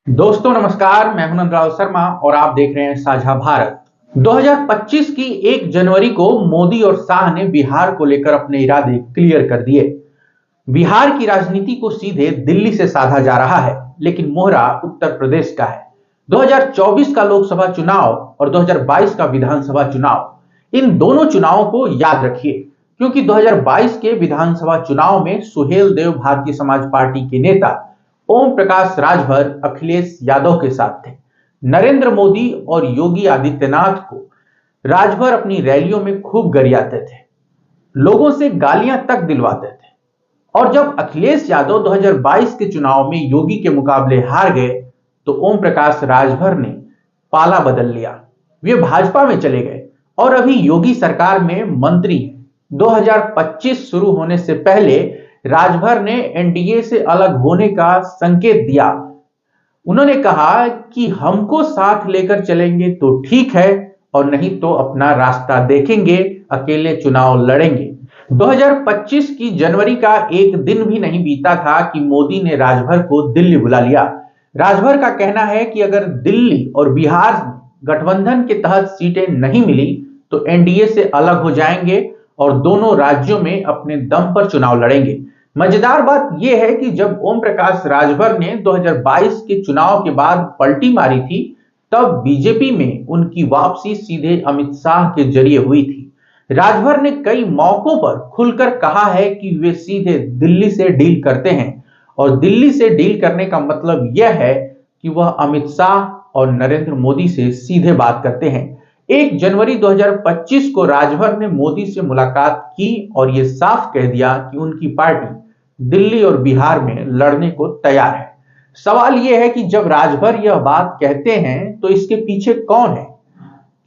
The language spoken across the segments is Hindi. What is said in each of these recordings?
दोस्तों नमस्कार, मैं हूं नंदलाल शर्मा और आप देख रहे हैं साझा भारत। 2025 की 1 जनवरी को मोदी और शाह ने बिहार को लेकर अपने इरादे क्लियर कर दिए। बिहार की राजनीति को सीधे दिल्ली से साधा जा रहा है, लेकिन मोहरा उत्तर प्रदेश का है। 2024 का लोकसभा चुनाव और 2022 का विधानसभा चुनाव, इन दोनों चुनावों को याद रखिए, क्योंकि 2022 के विधानसभा चुनाव में सुहेल देव भारतीय समाज पार्टी के नेता ओम प्रकाश राजभर अखिलेश यादव के साथ थे। नरेंद्र मोदी और योगी आदित्यनाथ को राजभर अपनी रैलियों में खूब गरियाते थे, लोगों से गालियां तक दिलवाते थे। और जब अखिलेश यादव 2022 के चुनाव में योगी के मुकाबले हार गए, तो ओम प्रकाश राजभर ने पाला बदल लिया। वे भाजपा में चले गए और अभी योगी सरकार में मंत्री हैं। 2025 शुरू होने से पहले राजभर ने एनडीए से अलग होने का संकेत दिया। उन्होंने कहा कि हमको साथ लेकर चलेंगे तो ठीक है, और नहीं तो अपना रास्ता देखेंगे, अकेले चुनाव लड़ेंगे। 2025 की जनवरी का एक दिन भी नहीं बीता था कि मोदी ने राजभर को दिल्ली बुला लिया। राजभर का कहना है कि अगर दिल्ली और बिहार गठबंधन के तहत सीटें नहीं मिली तो एनडीए से अलग हो जाएंगे और दोनों राज्यों में अपने दम पर चुनाव लड़ेंगे। मजेदार बात यह है कि जब ओम प्रकाश राजभर ने 2022 के चुनाव के बाद पलटी मारी थी, तब बीजेपी में उनकी वापसी सीधे अमित शाह के जरिए हुई थी। राजभर ने कई मौकों पर खुलकर कहा है कि वे सीधे दिल्ली से डील करते हैं, और दिल्ली से डील करने का मतलब यह है कि वह अमित शाह और नरेंद्र मोदी से सीधे बात करते हैं। 1 जनवरी 2025 को राजभर ने मोदी से मुलाकात की और यह साफ कह दिया कि उनकी पार्टी दिल्ली और बिहार में लड़ने को तैयार है। सवाल यह है कि जब राजभर यह बात कहते हैं तो इसके पीछे कौन है,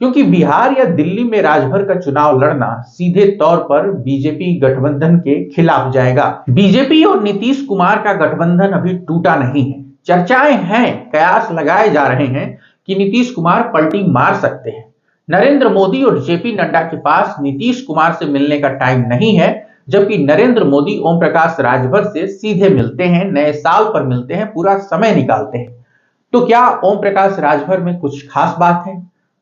क्योंकि बिहार या दिल्ली में राजभर का चुनाव लड़ना सीधे तौर पर बीजेपी गठबंधन के खिलाफ जाएगा। बीजेपी और नीतीश कुमार का गठबंधन अभी टूटा नहीं है। चर्चाएं हैं, कयास लगाए जा रहे हैं कि नीतीश कुमार पलटी मार सकते हैं। नरेंद्र मोदी और जेपी नड्डा के पास नीतीश कुमार से मिलने का टाइम नहीं है, जबकि नरेंद्र मोदी ओम प्रकाश राजभर से सीधे मिलते हैं, नए साल पर मिलते हैं, पूरा समय निकालते हैं। तो क्या ओम प्रकाश राजभर में कुछ खास बात है?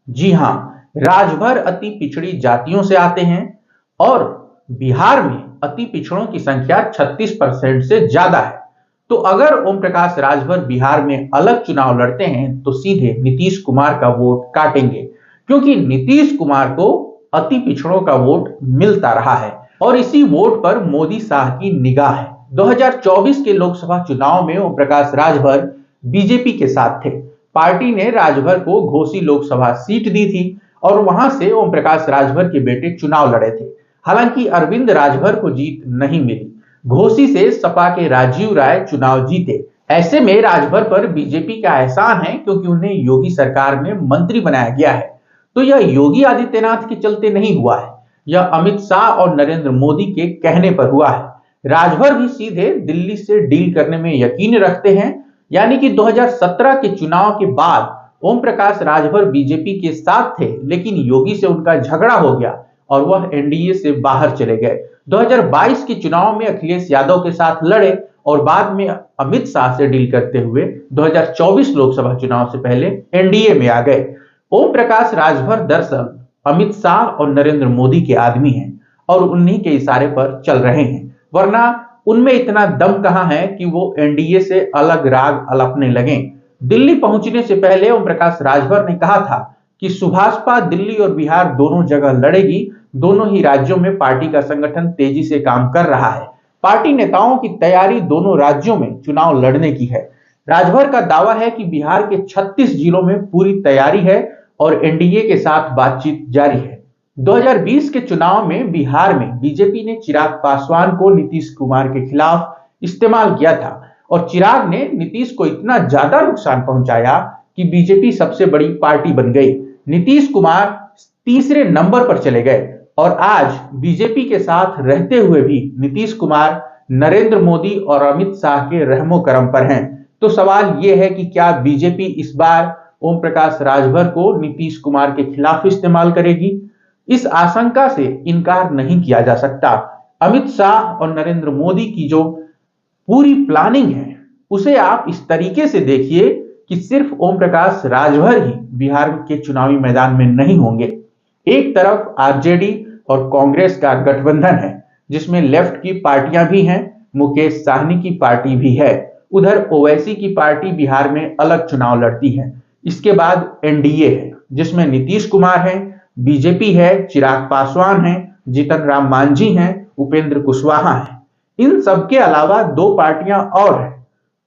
जी हां, राजभर अति पिछड़ी जातियों से आते हैं और बिहार में अति पिछड़ों की संख्या 36% से ज्यादा है। तो अगर ओम प्रकाश राजभर बिहार में अलग चुनाव लड़ते हैं तो सीधे नीतीश कुमार का वोट काटेंगे, क्योंकि नीतीश कुमार को अति पिछड़ों का वोट मिलता रहा है और इसी वोट पर मोदी शाह की निगाह है। 2024 के लोकसभा चुनाव में ओम प्रकाश राजभर बीजेपी के साथ थे। पार्टी ने राजभर को घोसी लोकसभा सीट दी थी और वहां से ओम प्रकाश राजभर के बेटे चुनाव लड़े थे। हालांकि अरविंद राजभर को जीत नहीं मिली। घोसी से सपा के राजीव राय चुनाव जीते। ऐसे में राजभर पर बीजेपी का एहसान है, क्योंकि उन्हें योगी सरकार में मंत्री बनाया गया है। तो यह योगी आदित्यनाथ के चलते नहीं हुआ है, यह अमित शाह और नरेंद्र मोदी के कहने पर हुआ है। राजभर भी सीधे दिल्ली से डील करने में यकीन रखते हैं, यानी कि 2017 के चुनाव के बाद ओम प्रकाश राजभर बीजेपी के साथ थे, लेकिन योगी से उनका झगड़ा हो गया और वह एनडीए से बाहर चले गए। 2022 के चुनाव में अखिलेश यादव के साथ लड़े और बाद में अमित शाह से डील करते हुए 2024 लोकसभा चुनाव से पहले एनडीए में आ गए। ओम प्रकाश राजभर दरअसल अमित शाह और नरेंद्र मोदी के आदमी हैं और उन्हीं के इशारे पर चल रहे हैं, वरना उनमें इतना दम कहां है कि वो एनडीए से अलग राग अलपने लगे। दिल्ली पहुंचने से पहले ओम प्रकाश राजभर ने कहा था कि सुभाषपा दिल्ली और बिहार दोनों जगह लड़ेगी। दोनों ही राज्यों में पार्टी का संगठन तेजी से काम कर रहा है। पार्टी नेताओं की तैयारी दोनों राज्यों में चुनाव लड़ने की है। राजभर का दावा है कि बिहार के 36 जिलों में पूरी तैयारी है और एनडीए के साथ बातचीत जारी है। 2020 के चुनाव में बिहार में बीजेपी ने चिराग पासवान को नीतीश कुमार के खिलाफ इस्तेमाल किया था और चिराग ने नीतीश को इतना ज्यादा नुकसान पहुंचाया कि बीजेपी सबसे बड़ी पार्टी बन गई। नीतीश कुमार तीसरे नंबर पर चले गए और आज बीजेपी के साथ रहते हुए भी नीतीश कुमार नरेंद्र मोदी और अमित शाह के रहमो करम पर हैं। तो सवाल यह है कि क्या बीजेपी इस बार ओम प्रकाश राजभर को नीतीश कुमार के खिलाफ इस्तेमाल करेगी? इस आशंका से इनकार नहीं किया जा सकता। अमित शाह और नरेंद्र मोदी की जो पूरी प्लानिंग है, उसे आप इस तरीके से देखिए कि सिर्फ ओम प्रकाश राजभर ही बिहार के चुनावी मैदान में नहीं होंगे। एक तरफ आरजेडी और कांग्रेस का गठबंधन है, जिसमें लेफ्ट की पार्टियां भी हैं, मुकेश साहनी की पार्टी भी है। उधर ओवैसी की पार्टी बिहार में अलग चुनाव लड़ती है। इसके बाद एनडीए है, जिसमें नीतीश कुमार है, बीजेपी है, चिराग पासवान है, जीतन राम मांझी हैं, उपेंद्र कुशवाहा हैं। इन सबके अलावा दो पार्टियां और हैं,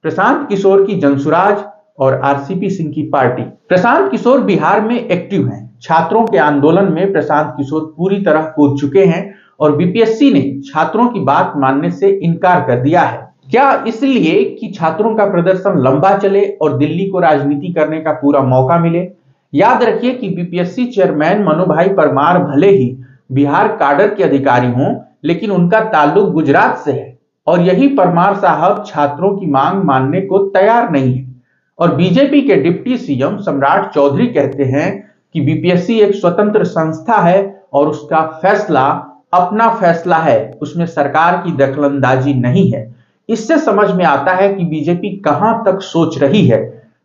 प्रशांत किशोर की जनसुराज और आरसीपी सिंह की पार्टी। प्रशांत किशोर बिहार में एक्टिव हैं। छात्रों के आंदोलन में प्रशांत किशोर पूरी तरह कूद चुके हैं और बीपीएससी ने छात्रों की बात मानने से इनकार कर दिया है। क्या इसलिए कि छात्रों का प्रदर्शन लंबा चले और दिल्ली को राजनीति करने का पूरा मौका मिले? याद रखिए कि बीपीएससी चेयरमैन मनोभाई परमार भले ही बिहार काडर के अधिकारी हों, लेकिन उनका ताल्लुक गुजरात से है और यही परमार साहब छात्रों की मांग मानने को तैयार नहीं है। और बीजेपी के डिप्टी सीएम सम्राट चौधरी कहते हैं कि बीपीएससी एक स्वतंत्र संस्था है और उसका फैसला अपना फैसला है, उसमें सरकार की दखलंदाजी नहीं है। इससे समझ में आता है कि बीजेपी कहां तक सोच रही है।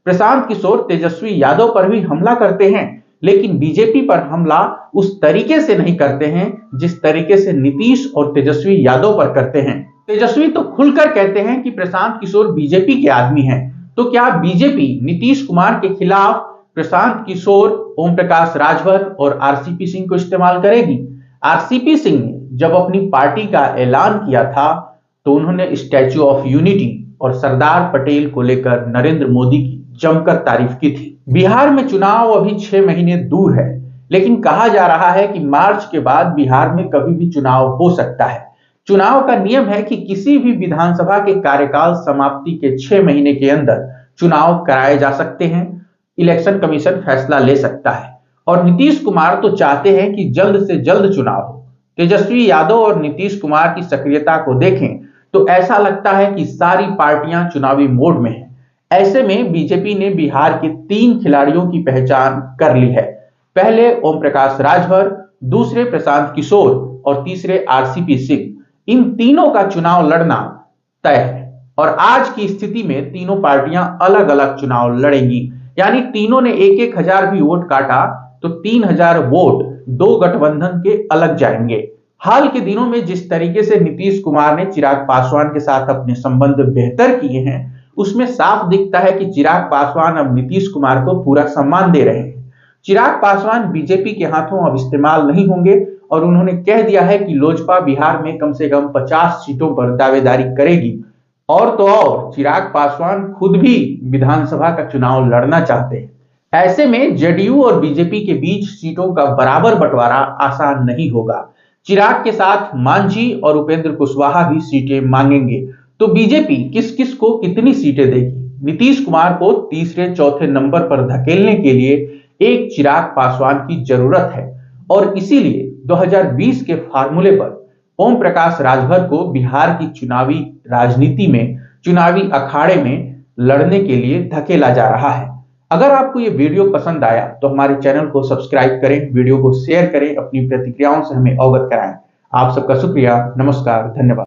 प्रशांत किशोर तेजस्वी यादव पर भी हमला करते हैं, लेकिन बीजेपी पर हमला उस तरीके से नहीं करते हैं जिस तरीके से नीतीश और तेजस्वी यादव पर करते हैं। तेजस्वी तो खुलकर कहते हैं कि प्रशांत किशोर बीजेपी के आदमी हैं। तो क्या बीजेपी नीतीश कुमार के खिलाफ प्रशांत किशोर, ओम प्रकाश राजभर और आरसीपी सिंह को इस्तेमाल करेगी? आरसीपी सिंह ने जब अपनी पार्टी का ऐलान किया था तो उन्होंने स्टैच्यू ऑफ यूनिटी और सरदार पटेल को लेकर नरेंद्र मोदी की जमकर तारीफ की थी। बिहार में चुनाव अभी 6 महीने दूर है, लेकिन कहा जा रहा है कि मार्च के बाद बिहार में कभी भी चुनाव हो सकता है। चुनाव का नियम है कि किसी भी विधानसभा के कार्यकाल समाप्ति के 6 महीने के अंदर चुनाव कराए जा सकते हैं। इलेक्शन कमीशन फैसला ले सकता है और नीतीश कुमार तो चाहते हैं कि जल्द से जल्द चुनाव हो। तेजस्वी यादव और नीतीश कुमार की सक्रियता को देखें तो ऐसा लगता है कि सारी पार्टियां चुनावी मोड में हैं। ऐसे में बीजेपी ने बिहार के 3 खिलाड़ियों की पहचान कर ली है। पहले ओम प्रकाश राजभर, दूसरे प्रशांत किशोर और तीसरे आरसीपी सिंह। इन तीनों का चुनाव लड़ना तय है और आज की स्थिति में तीनों पार्टियां अलग अलग चुनाव लड़ेंगी, यानी तीनों ने 1,000 भी वोट काटा तो 3,000 वोट दो गठबंधन के अलग जाएंगे। हाल के दिनों में जिस तरीके से नीतीश कुमार ने चिराग पासवान के साथ अपने संबंध बेहतर किए हैं, उसमें साफ दिखता है कि चिराग पासवान अब नीतीश कुमार को पूरा सम्मान दे रहे हैं। चिराग पासवान बीजेपी के हाथों अब इस्तेमाल नहीं होंगे और उन्होंने कह दिया है कि लोजपा बिहार में कम से कम 50 सीटों पर दावेदारी करेगी। और तो और चिराग पासवान खुद भी विधानसभा का चुनाव लड़ना चाहते हैं। ऐसे में जेडीयू और बीजेपी के बीच सीटों का बराबर बंटवारा आसान नहीं होगा। चिराग के साथ मांझी और उपेंद्र कुशवाहा भी सीटें मांगेंगे। तो बीजेपी किस किस को कितनी सीटें देगी? नीतीश कुमार को तीसरे चौथे नंबर पर धकेलने के लिए एक चिराग पासवान की जरूरत है और इसीलिए 2020 के फार्मूले पर ओम प्रकाश राजभर को बिहार की चुनावी राजनीति में, चुनावी अखाड़े में लड़ने के लिए धकेला जा रहा है। अगर आपको ये वीडियो पसंद आया तो हमारे चैनल को सब्सक्राइब करें, वीडियो को शेयर करें, अपनी प्रतिक्रियाओं से हमें अवगत कराएं। आप सबका शुक्रिया, नमस्कार, धन्यवाद।